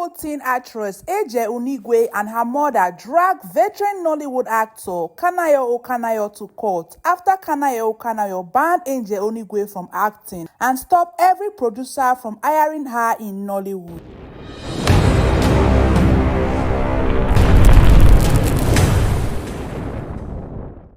Nollywood teen actress Angel Unigwe and her mother dragged veteran Nollywood actor Kanayo to court after Kanayo banned Angel Unigwe from acting and stopped every producer from hiring her in Nollywood.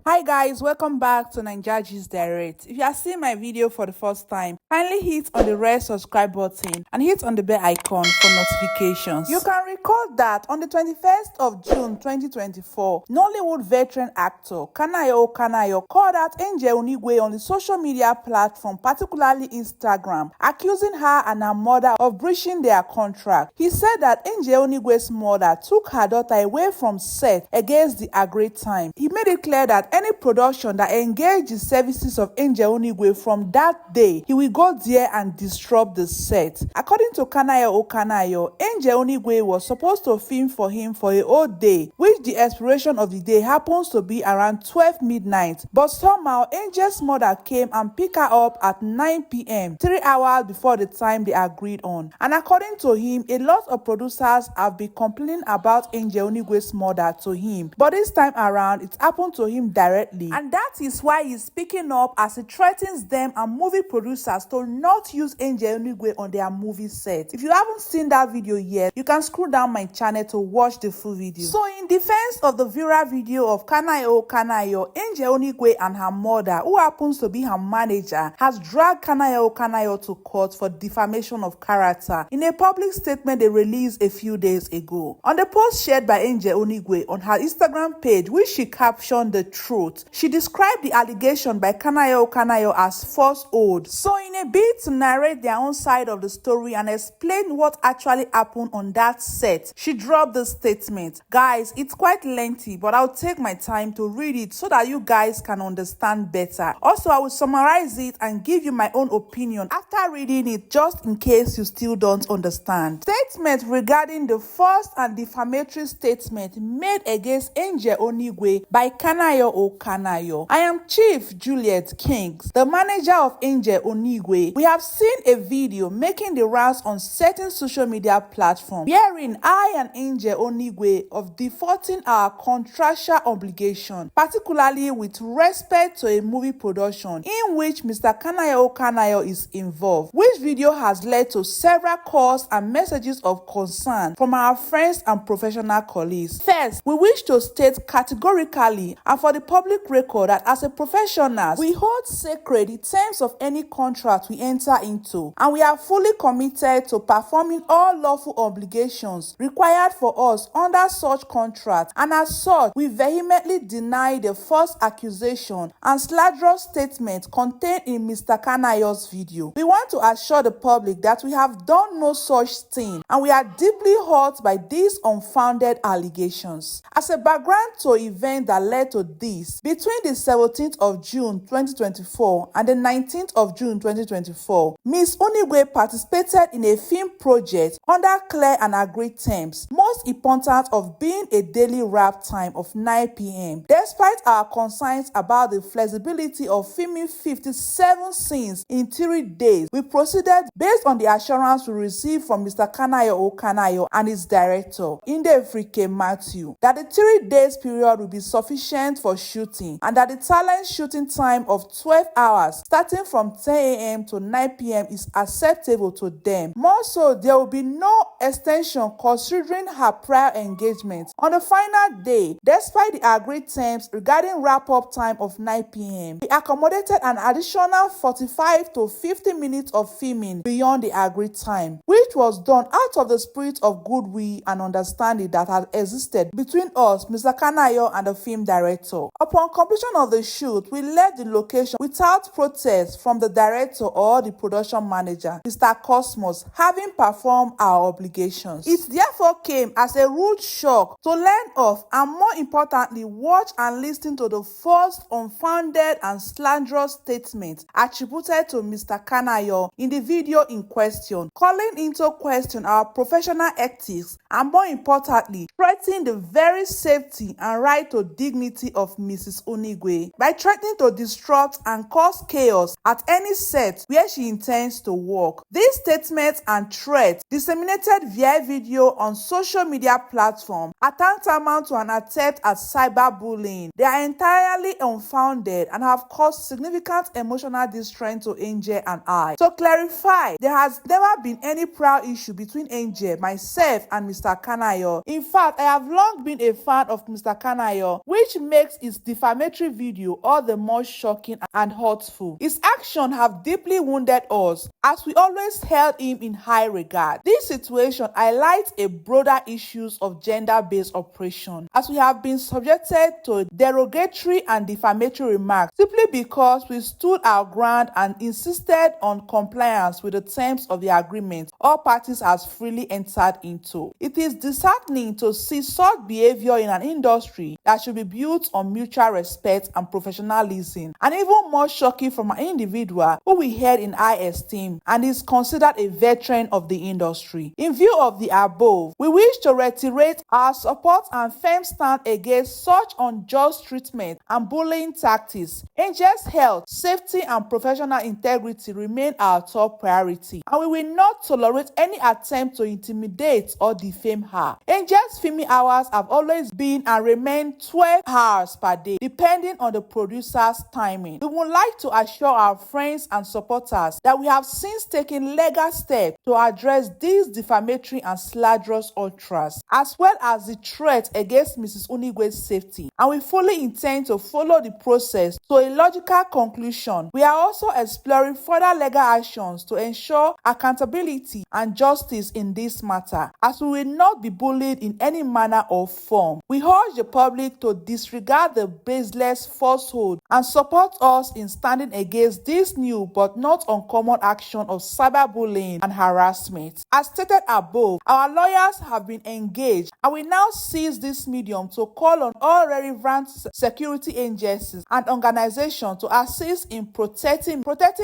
Hi guys, welcome back to Naija Direct. If you are seeing my video for the first time, kindly hit on the red subscribe button and hit on the bell icon for notifications. You can recall that on the 21st of June 2024, Nollywood veteran actor Kanayo called out Angel Unigwe on the social media platform, particularly Instagram, accusing her and her mother of breaching their contract. He said that Angel Unigwe's mother took her daughter away from set against the agreed time. He made it clear that any production that engaged the services of Angel Unigwe from that day, he will go there and disrupt the set. According to Kanayo, Angel Unigwe was supposed to film for him for a whole day, which the expiration of the day happens to be around 12 midnight. But somehow, Angel's mother came and picked her up at 9 p.m., 3 hours before the time they agreed on. And according to him, a lot of producers have been complaining about Angel Unigwe's mother to him. But this time around, it happened to him directly, and that is why he's speaking up as he threatens them and movie producers to not use Angel Unigwe on their movie set. If you haven't seen that video yet, you can scroll down my channel to watch the full video. So in defense of the viral video of Kanayo, Angel Unigwe and her mother, who happens to be her manager, has dragged Kanayo to court for defamation of character in a public statement they released a few days ago. On the post shared by Angel Unigwe on her Instagram page, which she captioned "The Truth," she described the allegation by Kanayo as falsehood. So in a bid to narrate their own side of the story and explain what actually happened on that set, she dropped the statement. Guys, it's quite lengthy, but I'll take my time to read it so that you guys can understand better. Also, I will summarize it and give you my own opinion after reading it, just in case you still don't understand. Statement regarding the false and defamatory statement made against Angel Unigwe by Kanayo. I am Chief Juliet Kings, the manager of Angel Unigwe. We have seen a video making the rounds on certain social media platforms wherein I and Angel Unigwe of defaulting our contractual obligation, particularly with respect to a movie production in which Mr. Kanayo is involved, which video has led to several calls and messages of concern from our friends and professional colleagues. First, we wish to state categorically and for the public record that as a professional, we hold sacred the terms of any contract we enter into, and we are fully committed to performing all lawful obligations required for us under such contract, and as such, we vehemently deny the false accusation and slanderous statement contained in Mr. Kanayo's video. We want to assure the public that we have done no such thing, and we are deeply hurt by these unfounded allegations. As a background to events that led to this, between the 17th of June 2024 and the 19th of June 2024, Ms. Unigwe participated in a film project under clear and agreed terms, most important of being a daily wrap time of 9 p.m. Despite our concerns about the flexibility of filming 57 scenes in 3 days, we proceeded based on the assurance we received from Mr. Kanayo and his director, Indefrike Matthew, that the 3 days period will be sufficient for shooting and that the talent shooting time of 12 hours starting from 10 a.m. to 9 p.m. is acceptable to them. More so, there will be no extension considering her prior engagement. On the final day, despite the agreed terms regarding wrap-up time of 9 p.m., we accommodated an additional 45 to 50 minutes of filming beyond the agreed time, which was done out of the spirit of goodwill and understanding that had existed between us, Mr. Kanayo, and the film director. Upon completion of the shoot, we left the location without protest from the director or the production manager, Mr. Cosmos, having performed our obligations. It therefore came as a rude shock to learn of, and more importantly, watch and listen to the false, unfounded, and slanderous statements attributed to Mr. Kanayo in the video in question, calling into question our our professional ethics and, more importantly, threatening the very safety and right to dignity of Mrs. Unigwe by threatening to disrupt and cause chaos at any set where she intends to work. These statements and threats, disseminated via video on social media platforms, are tantamount to an attempt at cyberbullying. They are entirely unfounded and have caused significant emotional distress to Angel and I. To clarify, there has never been any prior issue between Angel, myself, and Mr. Kanayo. In fact, I have long been a fan of Mr. Kanayo, which makes his defamatory video all the more shocking and hurtful. His actions have deeply wounded us, as we always held him in high regard. This situation highlights a broader issues of gender-based oppression, as we have been subjected to derogatory and defamatory remarks simply because we stood our ground and insisted on compliance with the terms of the agreement all parties has freely entered into. It is disheartening to see such behavior in an industry that should be built on mutual respect and professionalism, and even more shocking from an individual who we held in high esteem and is considered a veteran of the industry. In view of the above, we wish to reiterate our support and firm stand against such unjust treatment and bullying tactics. Angel's health, safety, and professional integrity remain our top priority, and we will not tolerate any attempt to intimidate or defame her. Angel's filming hours have always been and remain 12 hours per day, depending on the producer's timing. We would like to assure our friends and supporters that we have since taken legal steps to address these defamatory and slanderous utterances, as well as the threat against Mrs. Unigwe's safety, and we fully intend to follow the process to a logical conclusion. We are also exploring further legal actions to ensure accountability and justice in this matter, as we will not be bullied in any manner or form. We urge the public to disregard the baseless falsehood and support us in standing against this new but not uncommon action of cyberbullying and harassment. As stated above, our lawyers have been engaged, and we now seize this medium to call on all relevant security agencies and organizations to assist in protecting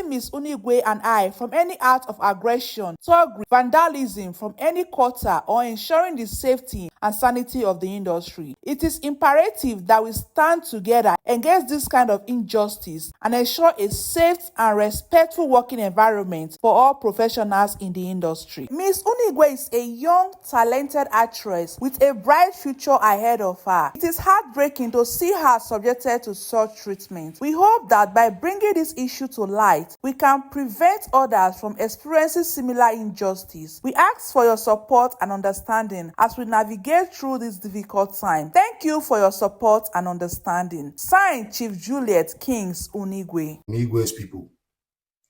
Ms. Unigwe and I from any act of aggression, thuggery, vandalism from any quarter, or ensuring the safety and sanity of the industry. It is imperative that we stand together against this kind of injustice and ensure a safe and respectful working environment for all professionals in the industry. Ms. Unigwe is a young, talented actress with a bright future ahead of her. It is heartbreaking to see her subjected to such treatment. We hope that by bringing this issue to light, we can prevent others from experiencing similar injustice. We ask for your support and understanding as we navigate through this difficult time. Thank you for your support and understanding. Signed, Chief Juliet Kings Unigwe. Unigwe's people.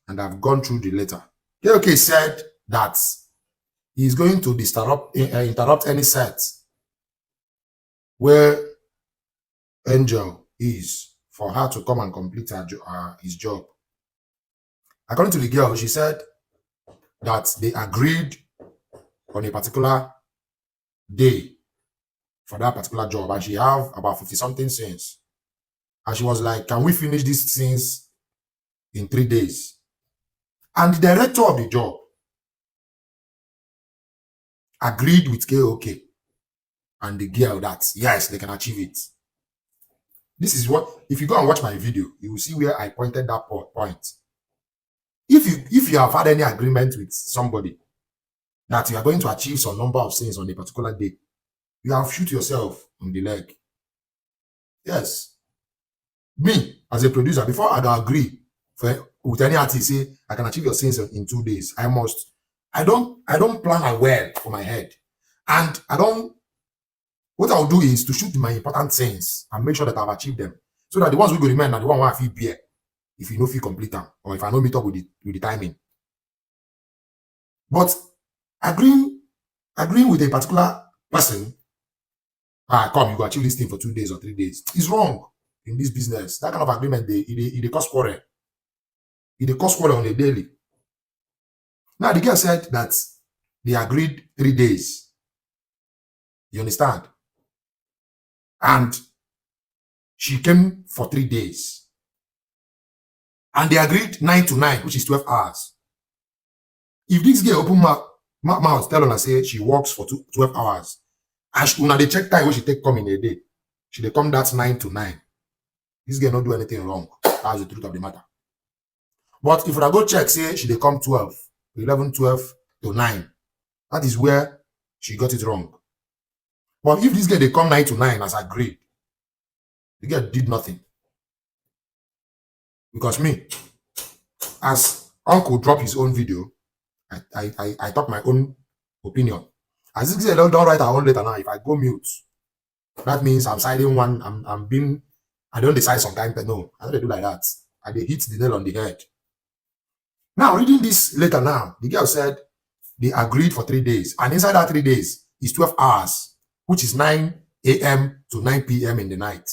And I've gone through the letter. KOK said that he's going to interrupt any set where Angel is for her to come and complete his job. According to the girl, she said that they agreed on a particular day for that particular job, and she have about 50-something scenes. And she was like, can we finish these scenes in 3 days? And the director of the job agreed with KOK and the girl that, yes, they can achieve it. This is what, if you go and watch my video, you will see where I pointed that point. If you have had any agreement with somebody that you are going to achieve some number of things on a particular day, you have shoot yourself in the leg. Yes. Me, as a producer, before I agree with any artist, say I can achieve your things in 2 days, I don't plan well for my head. And what I'll do is to shoot my important things and make sure that I've achieved them. So that the ones we go remain are the one where I feel beer. If you know if you complete them, or if I don't meet up with the timing. But agreeing with a particular person, come, you go achieve this thing for 2 days or 3 days, is wrong in this business. That kind of agreement, they cause quarrel. It cause quarrel on a daily. Now the girl said that they agreed 3 days. You understand? And she came for 3 days. And they agreed 9 to 9, which is 12 hours. If this girl open mouth Mouth tell her say she works for 12 hours. And when they check time when she take come in a day, she dey come that 9 to 9. This girl not do anything wrong. That's the truth of the matter. But if I go check, say she dey come 12, 11, 12 to 9, that is where she got it wrong. But if this girl they come 9 to 9 as agreed, the girl did nothing. Because me, as uncle drop his own video, I talk my own opinion. As this girl don't write her own letter now, if I go mute, that means I'm siding one, I don't decide sometimes, but no, I don't do like that. I dey hit the nail on the head. Now, reading this letter now, the girl said they agreed for 3 days. And inside that 3 days is 12 hours, which is 9 a.m. to 9 p.m. in the night.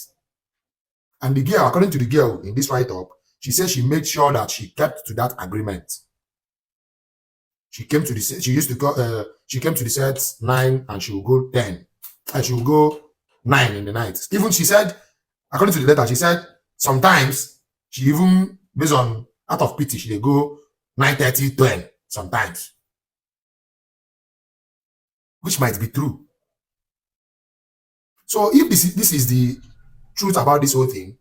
And the girl, according to the girl in this write-up, she said she made sure that she kept to that agreement. She came to the set, she came to the set 9 and she will go 10. And she will go 9 in the night. Even she said, according to the letter, she said sometimes she even, based on out of pity, she dey go 9:30, 10 sometimes. Which might be true. So if this is the truth about this whole thing,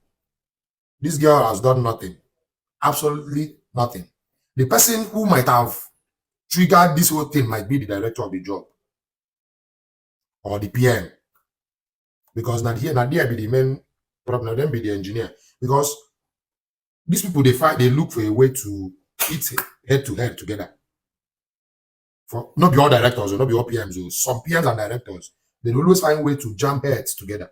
this girl has done nothing. Absolutely nothing. The person who might have triggered this whole thing might be the director of the job. Or the PM. Because Nadia be the main problem, then be the engineer. Because these people they look for a way to hit head to head together. For not be all directors or not be all PMs, or some PMs and directors, they always find a way to jump heads together.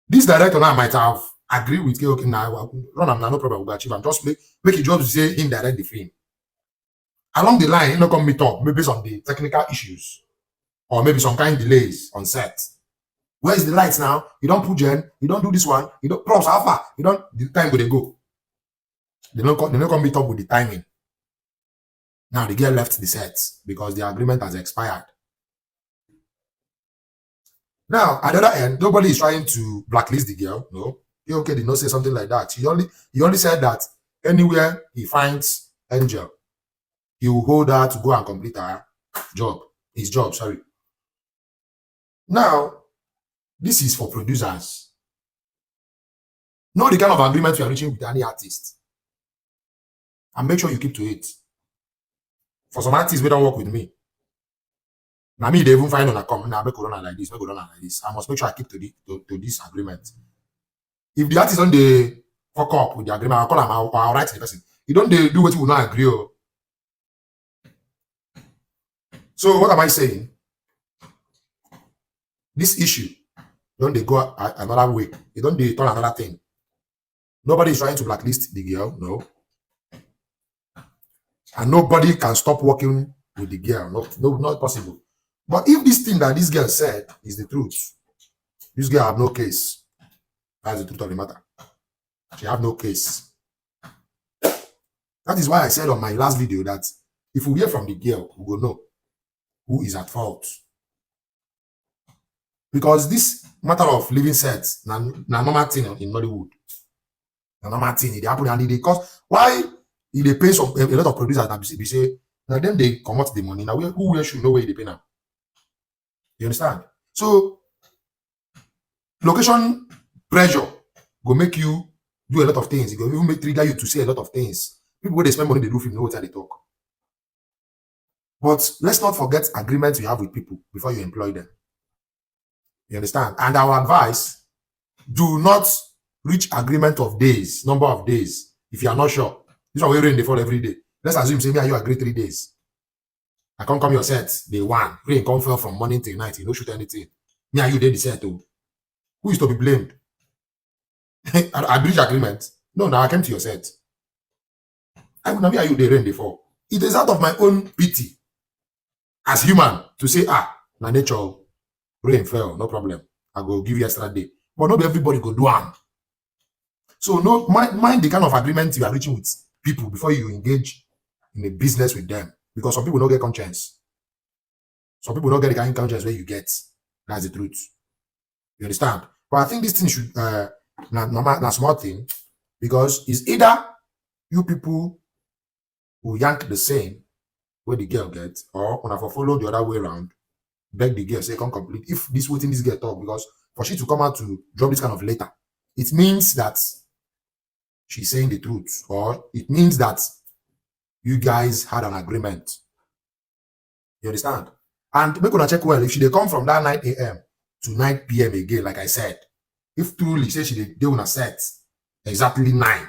This director now might have agreed with okay, now run am no problem, we'll achieve. And just make it just say indirect the film. Along the line, not come meet up, maybe based on the technical issues, or maybe some kind of delays on set. Where's the lights now? You don't put gen, you don't do this one, you don't props alpha, you don't the time where they go. They don't come meet up with the timing. Now the girl left the set because the agreement has expired. Now, at the other end, nobody is trying to blacklist the girl. No. Okay, did not say something like that. He only said that anywhere he finds Angel, he will hold her to go and complete his job, sorry. Now, this is for producers. Know the kind of agreement you are reaching with any artist. And make sure you keep to it. For some artists, we don't work with me. Now me, they even find on a comment, now make corona like this, make corona like this. I must make sure I keep to this agreement. If the artist don't they fuck up with the agreement, I'll call him, I'll write to the person. You don't they do what you will not agree. So what am I saying? This issue, don't they go another way? You don't they turn another thing. Nobody is trying to blacklist the girl, no. And nobody can stop working with the girl. Not possible. But if this thing that this girl said is the truth, this girl have no case. That's the truth of the matter. She have no case. That is why I said on my last video that if we hear from the girl, we will know who is at fault. Because this matter of living sets, na normal thing in Nollywood. Na normal thing. It happen and it cause why they pay a lot of producers that be say now them they come out the money. Now who should know where they pay now? You understand? So location pressure go make you do a lot of things. It go even trigger you to say a lot of things. People when they spend money, they do film, know what they talk. But let's not forget agreements you have with people before you employ them. You understand? And our advice, do not reach agreement of days, number of days, if you are not sure. This one will rain they fall every day. Let's assume say me and you agree 3 days. I can't come your set day 1. Rain come fall from morning till night. You don't shoot anything. Me and you did the set too. Who is to be blamed? I breach agreement. No, now I came to your set. I would not be you the rain they fall. It is out of my own pity as human to say, na nature, rain fell, no problem. I go give you extra day. But not everybody go do one. So no mind the kind of agreement you are reaching with people before you engage in a business with them. Because some people don't get conscience. Some people don't get the kind of conscience where you get. That's the truth. You understand? But I think this thing should not small thing. Because it's either you people who yank the same, where the girl gets, or when I follow the other way around, beg the girl, say, come complete. If this waiting this girl talk, because for she to come out to drop this kind of letter, it means that she's saying the truth, or it means that you guys had an agreement. You understand? And make una check well, if she dey come from that 9 a.m. to 9 p.m. again, like I said, if truly say she dey una set exactly 9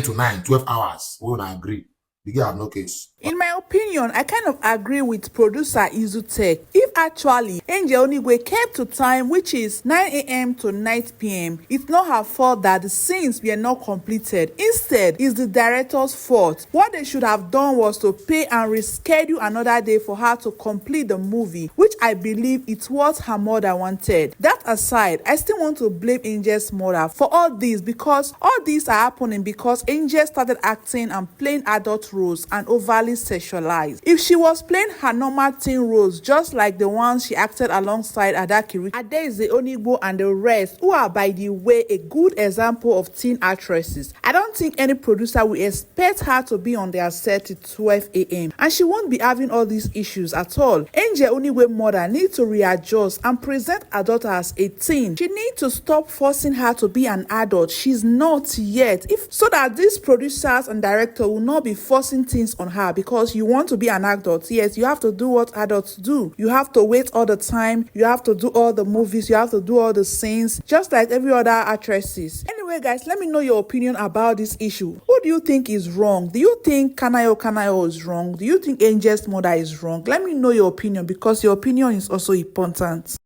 to 9, 12 hours, we wanna agree. The girl have no case. In my opinion, I kind of agree with producer Izutech. If actually Angel Unigwe kept to time, which is 9 a.m. to 9 p.m., it's not her fault that the scenes were not completed. Instead, it's the director's fault. What they should have done was to pay and reschedule another day for her to complete the movie, which I believe it's what her mother wanted. That aside, I still want to blame Angel's mother for all this, because all these are happening because Angel started acting and playing adult roles and overly sexualized. If she was playing her normal teen roles, just like the ones she acted alongside Adakiri, Adeze Onigbo, and the rest, who are, by the way, a good example of teen actresses, I don't think any producer will expect her to be on their set at 12 a.m. and she won't be having all these issues at all. Angel Unigwe's mother needs to readjust and present her daughter as a teen. She needs to stop forcing her to be an adult. She's not yet. So that these producers and directors will not be forcing things on her, because you want to be an adult. Yes, you have to do what adults do. You have to wait all the time. You have to do all the movies. You have to do all the scenes, just like every other actresses. Anyway, guys, let me know your opinion about this issue. Who do you think is wrong? Do you think Kanayo is wrong? Do you think Angel's mother is wrong? Let me know your opinion, because your opinion is also important.